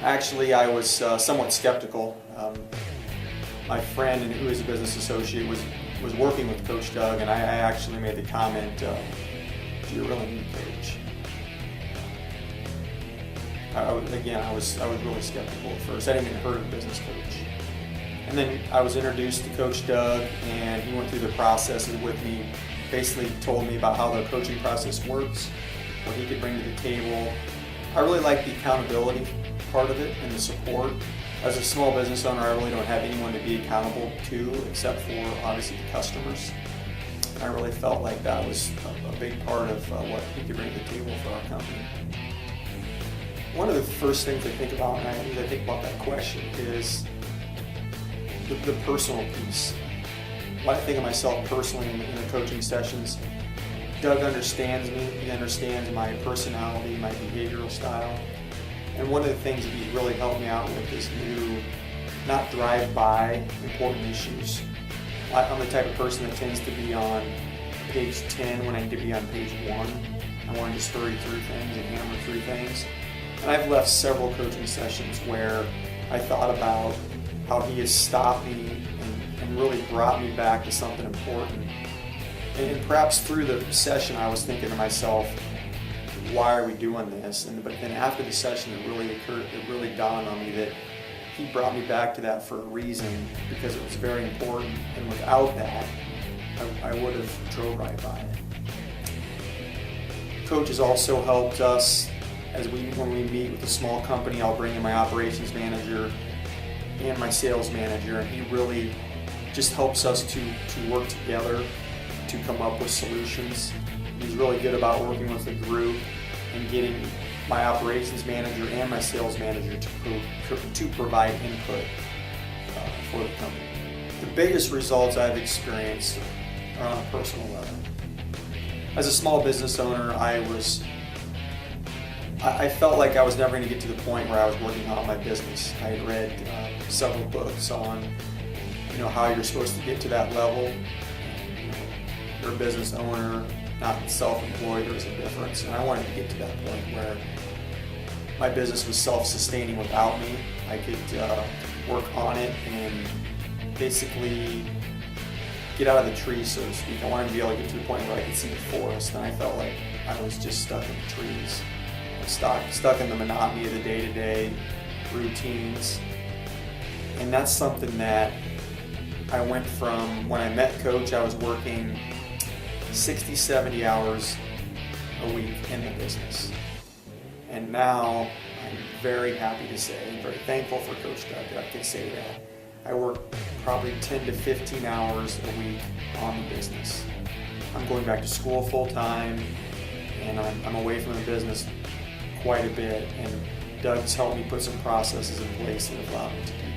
Actually, I was somewhat skeptical. My friend, who is a business associate, was working with Coach Doug, and I actually made the comment, do you really need a coach? I was really skeptical at first. I hadn't even heard of a business coach. And then I was introduced to Coach Doug, and he went through the processes with me, basically told me about how the coaching process works, what he could bring to the table. I really like the accountability part of it and the support. As a small business owner, I really don't have anyone to be accountable to except for obviously the customers. I really felt like that was a big part of what he could bring to the table for our company. One of the first things I think about when I think about that question is the personal piece. When I think of myself personally in the coaching sessions, Doug understands me, he understands my personality, my behavioral style. And one of the things that he's really helped me out with is not drive by important issues. I'm the type of person that tends to be on page 10 when I need to be on page 1. I want to just hurry through things and hammer through things. And I've left several coaching sessions where I thought about how he has stopped me and really brought me back to something important. And perhaps through the session I was thinking to myself, why are we doing this? But then after the session it really dawned on me that he brought me back to that for a reason, because it was very important, and without that I would have drove right by it. Coach has also helped us when we meet with a small company. I'll bring in my operations manager and my sales manager, and he really just helps us to work together to come up with solutions. He's really good about working with a group and getting my operations manager and my sales manager to provide input for the company. The biggest results I've experienced are on a personal level. As a small business owner, I felt like I was never going to get to the point where I was working on my business. I had read several books on how you're supposed to get to that level. You're a business owner, not self-employed. There's a difference, and I wanted to get to that point where my business was self-sustaining without me. I could work on it and basically get out of the trees, so to speak. I wanted to be able to get to the point where I could see the forest, and I felt like I was just stuck in the trees, stuck in the monotony of the day-to-day routines. And that's something that I went from. When I met Coach, I was working 60, 70 hours a week in the business. And now I'm very happy to say, and very thankful for Coach Doug that I can say that I work probably 10 to 15 hours a week on the business. I'm going back to school full time, and I'm away from the business quite a bit, and Doug's helped me put some processes in place that have allowed me to do